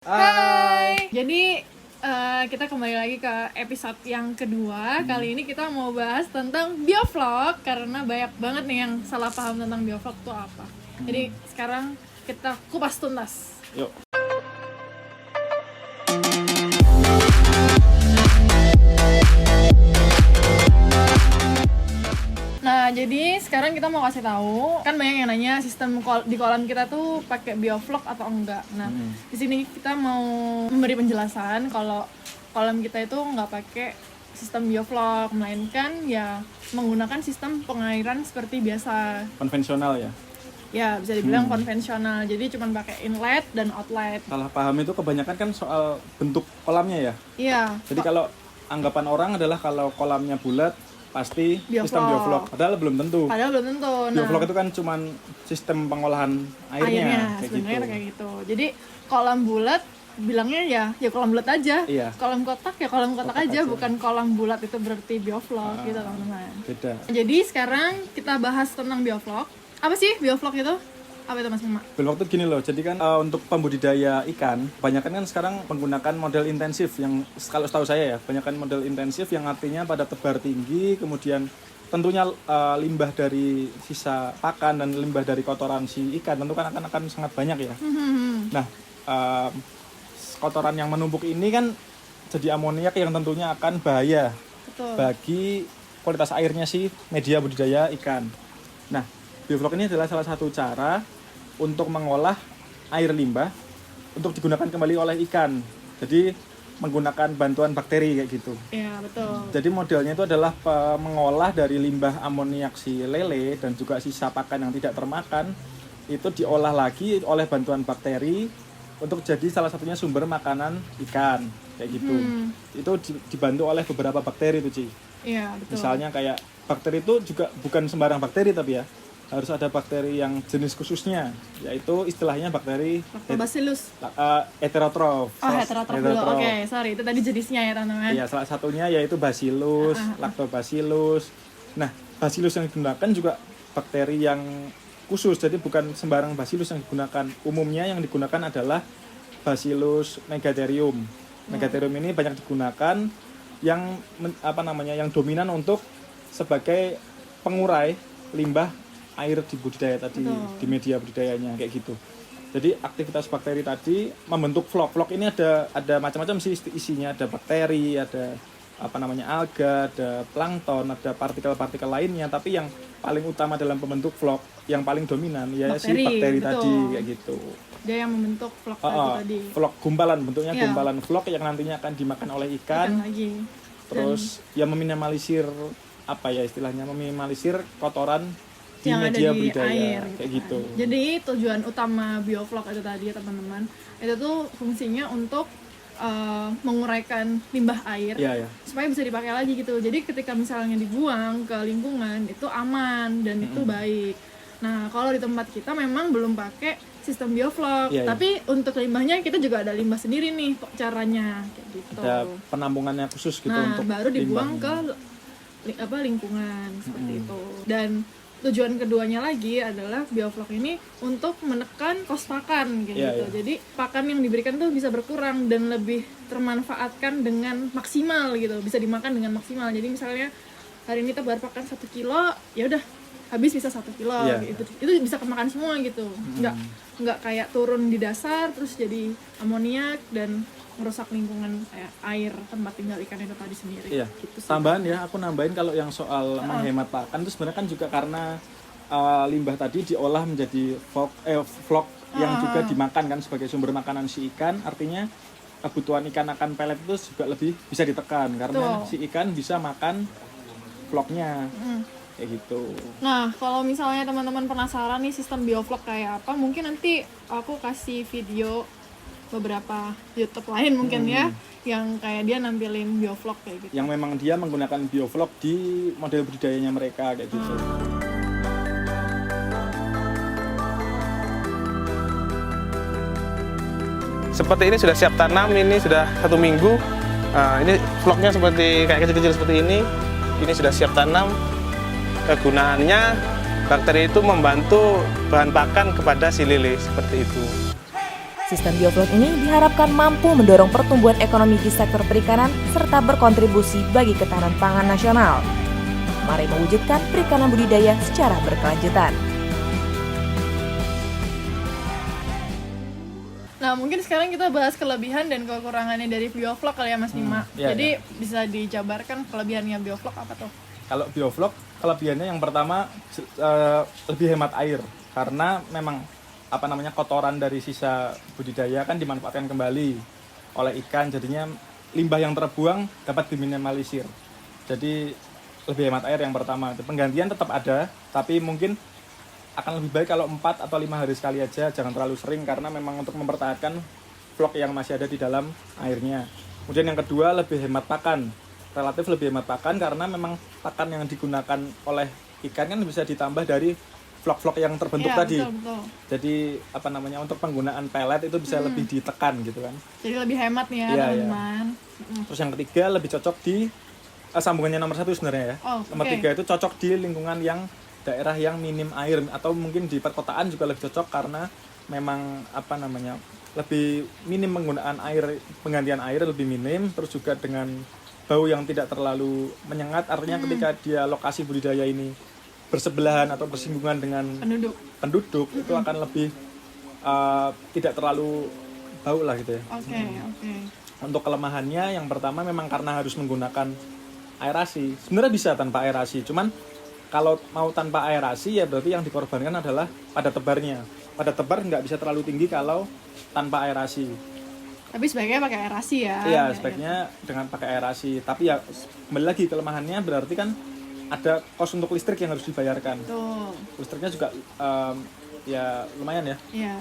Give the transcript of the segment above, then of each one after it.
Hai. Jadi kita kembali lagi ke episode yang kedua. Kali ini kita mau bahas tentang biovlog karena banyak banget nih yang salah paham tentang biovlog itu apa. Jadi sekarang kita kupas tuntas. Yuk. Nah, jadi sekarang kita mau kasih tahu, kan banyak yang nanya sistem di kolam kita tuh pakai biovlog atau enggak. Nah, di sini kita mau memberi penjelasan kalau kolam kita itu nggak pakai sistem biovlog, melainkan ya menggunakan sistem pengairan seperti biasa. Konvensional ya? Ya, bisa dibilang konvensional. Jadi cuma pakai inlet dan outlet. Salah paham itu kebanyakan kan soal bentuk kolamnya ya? Iya. Jadi kalau anggapan orang adalah kalau kolamnya bulat pasti sistem biovlog. Padahal belum tentu. Padahal belum tentu. Biovlog itu kan cuma sistem pengolahan airnya kayak sebenarnya gitu. kayak gitu. Jadi kolam bulat bilangnya ya kolam bulat aja. Iya. Kolam kotak ya kolam kotak aja, bukan kolam bulat itu berarti biovlog gitu teman-teman. Beda. Jadi sekarang kita bahas tentang biovlog. Apa sih biovlog itu? Apa itu Mas Bima? Biovlog itu gini loh, jadi kan untuk pembudidaya ikan, kebanyakan kan sekarang menggunakan model intensif yang kalau setahu saya ya, kebanyakan model intensif yang artinya pada tebar tinggi, kemudian tentunya limbah dari sisa pakan dan limbah dari kotoran si ikan tentu kan akan sangat banyak ya. Nah, kotoran yang menumpuk ini kan jadi amoniak yang tentunya akan bahaya. Betul. Bagi kualitas airnya si media budidaya ikan. Nah, biovlog ini adalah salah satu cara untuk mengolah air limbah untuk digunakan kembali oleh ikan. Jadi menggunakan bantuan bakteri kayak gitu. Iya, betul. Jadi modelnya itu adalah mengolah dari limbah amoniak si lele dan juga sisa pakan yang tidak termakan itu diolah lagi oleh bantuan bakteri untuk jadi salah satunya sumber makanan ikan kayak gitu. Itu dibantu oleh beberapa bakteri tuh, Ci. Iya, betul. Misalnya kayak bakteri itu juga bukan sembarang bakteri tapi ya harus ada bakteri yang jenis khususnya, yaitu istilahnya bakteri Lactobacillus. heterotrof. Heterotrof dulu. Oke, sorry, itu tadi jenisnya ya teman-teman. Iya, salah satunya yaitu Bacillus, Lactobacillus. Nah, Bacillus yang digunakan juga bakteri yang khusus, jadi bukan sembarang Bacillus yang digunakan. Umumnya yang digunakan adalah Bacillus megatherium. Megatherium ini banyak digunakan yang yang dominan untuk sebagai pengurai limbah air di budidaya tadi. Betul. Di media budidayanya kayak gitu. Jadi aktivitas bakteri tadi membentuk vlog. Vlog ini ada macam-macam sih isinya, ada bakteri, ada alga, ada plankton, ada partikel-partikel lainnya, tapi yang paling utama dalam pembentuk vlog yang paling dominan ya si bakteri tadi kayak gitu. Dia yang membentuk vlog tadi. Vlog gumpalan, bentuknya gumpalan vlog yang nantinya akan dimakan oleh ikan lagi. Terus ya meminimalisir istilahnya meminimalisir kotoran di yang media ada di budidaya air kayak gitu. Jadi tujuan utama biovlog itu tadi ya teman-teman, itu tuh fungsinya untuk menguraikan limbah air supaya bisa dipakai lagi gitu. Jadi ketika misalnya dibuang ke lingkungan itu aman dan itu baik. Nah, kalau di tempat kita memang belum pakai sistem biovlog, tapi untuk limbahnya kita juga ada limbah sendiri nih caranya kayak gitu. Ada penampungannya khusus gitu untuk baru dibuang ke lingkungan seperti itu. Dan tujuan keduanya lagi adalah biovlog ini untuk menekan kos pakan gitu. Jadi pakan yang diberikan tuh bisa berkurang dan lebih termanfaatkan dengan maksimal gitu, bisa dimakan dengan maksimal. Jadi misalnya hari ini tebar pakan 1 kilo, ya udah habis bisa 1 kilo gitu. Itu bisa kemakan semua gitu. Nggak kayak turun di dasar terus jadi amoniak dan merusak lingkungan kayak air tempat tinggal ikan itu tadi sendiri. Iya. Gitu sih. Tambahan ya, aku nambahin kalau yang soal menghemat pakan itu sebenarnya kan juga karena limbah tadi diolah menjadi vlog yang juga dimakan kan sebagai sumber makanan si ikan. Artinya kebutuhan ikan akan pelet itu juga lebih bisa ditekan karena si ikan bisa makan vlognya. Kayak gitu. Nah, kalau misalnya teman-teman penasaran nih sistem biovlog kayak apa, mungkin nanti aku kasih video beberapa YouTube lain mungkin ya yang kayak dia nampilin biovlog kayak gitu. Yang memang dia menggunakan biovlog di model budidayanya mereka kayak gitu. Seperti ini sudah siap tanam, ini sudah 1 minggu. Ini vlognya seperti kayak kecil-kecil seperti ini. Ini sudah siap tanam. Kegunaannya bakteri itu membantu bahan pakan kepada si lele seperti itu. Sistem bioflok ini diharapkan mampu mendorong pertumbuhan ekonomi di sektor perikanan serta berkontribusi bagi ketahanan pangan nasional. Mari mewujudkan perikanan budidaya secara berkelanjutan. Nah, mungkin sekarang kita bahas kelebihan dan kekurangannya dari bioflok kali ya Mas Bima. Jadi bisa dijabarkan kelebihannya bioflok apa tuh? Kalau bioflok, kelebihannya yang pertama lebih hemat air. Karena memang kotoran dari sisa budidaya kan dimanfaatkan kembali oleh ikan. Jadinya limbah yang terbuang dapat diminimalisir. Jadi lebih hemat air yang pertama. Penggantian tetap ada, tapi mungkin akan lebih baik kalau 4 atau 5 hari sekali aja, jangan terlalu sering karena memang untuk mempertahankan vlog yang masih ada di dalam airnya. Kemudian yang kedua, lebih hemat pakan. Relatif lebih hemat pakan karena memang pakan yang digunakan oleh ikan kan bisa ditambah dari vlog-vlog yang terbentuk tadi. Betul. Jadi untuk penggunaan pelet itu bisa lebih ditekan gitu kan. Jadi lebih hemat nih ya teman-teman. Terus yang ketiga, lebih cocok di sambungannya nomor 1 sebenarnya ya. Nomor 3 itu cocok di lingkungan yang daerah yang minim air atau mungkin di perkotaan juga lebih cocok karena memang lebih minim penggunaan air, penggantian air lebih minim, terus juga dengan bau yang tidak terlalu menyengat. Artinya ketika dia lokasi budidaya ini bersebelahan atau bersinggungan dengan penduduk itu akan lebih tidak terlalu bau lah gitu ya. Untuk kelemahannya yang pertama memang karena harus menggunakan aerasi. Sebenarnya bisa tanpa aerasi, cuman kalau mau tanpa aerasi ya berarti yang dikorbankan adalah padat tebarnya. Padat tebar nggak bisa terlalu tinggi kalau tanpa aerasi. Tapi sebaiknya pakai aerasi ya. Iya, sebaiknya dengan pakai aerasi. Tapi ya kembali lagi kelemahannya berarti kan ada kos untuk listrik yang harus dibayarkan. Betul. Listriknya juga ya lumayan ya. Iya.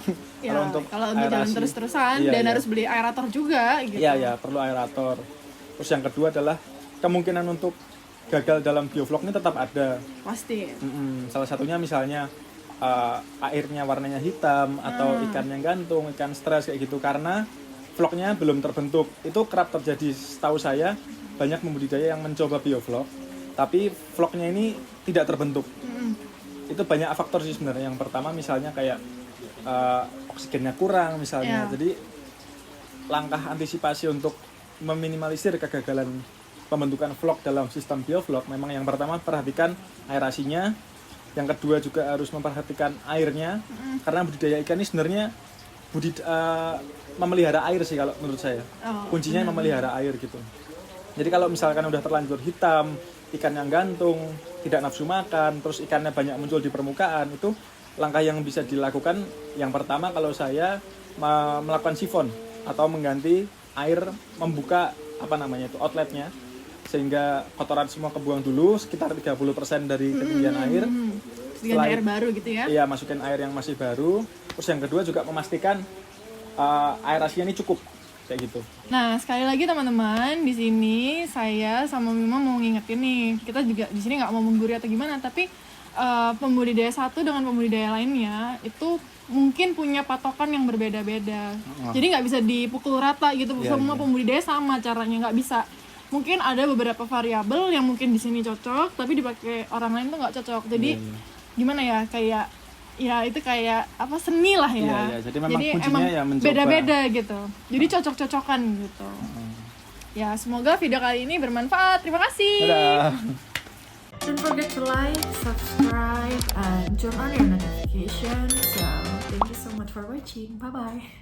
Kalau aerasi, jalan terus-terusan dan harus beli aerator juga gitu. Iya, perlu aerator. Terus yang kedua adalah kemungkinan untuk gagal dalam bioflok ini tetap ada. Pasti. Salah satunya misalnya airnya warnanya hitam atau ikannya gantung, ikan stres kayak gitu karena vlognya belum terbentuk. Itu kerap terjadi setahu saya, banyak pembudidaya yang mencoba bioflok tapi vlognya ini tidak terbentuk. Itu banyak faktor sih sebenarnya. Yang pertama misalnya kayak oksigennya kurang misalnya. Jadi langkah antisipasi untuk meminimalisir kegagalan pembentukan vlog dalam sistem bioflok memang yang pertama perhatikan aerasinya, yang kedua juga harus memperhatikan airnya karena budidaya ikan ini sebenarnya memelihara air sih kalau menurut saya. Kuncinya memelihara air gitu. Jadi kalau misalkan udah terlanjur hitam, ikan yang gantung, tidak nafsu makan, terus ikannya banyak muncul di permukaan, itu langkah yang bisa dilakukan yang pertama kalau saya melakukan sifon atau mengganti air, membuka outletnya sehingga kotoran semua kebuang dulu sekitar 30% dari ketinggian air. Setelah air baru gitu ya? Iya, masukin air yang masih baru. Terus yang kedua juga memastikan aerasinya ini cukup kayak gitu. Nah, sekali lagi teman-teman, di sini saya sama Mima mau ngingetin nih, kita juga di sini nggak mau menggurui atau gimana, tapi pembudidaya satu dengan pembudidaya lainnya itu mungkin punya patokan yang berbeda-beda. Jadi nggak bisa dipukul rata gitu, semua pembudidaya sama caranya, nggak bisa. Mungkin ada beberapa variabel yang mungkin di sini cocok, tapi dipakai orang lain tuh nggak cocok. Jadi gimana ya, kayak itu kayak seni lah ya. Jadi memang kuncinya ya mencoba. Beda-beda gitu. Jadi cocok-cocokan gitu. Ya, semoga video kali ini bermanfaat. Terima kasih. Dadah. Don't forget to like, subscribe, and turn on your notifications. So, thank you so much for watching. Bye-bye.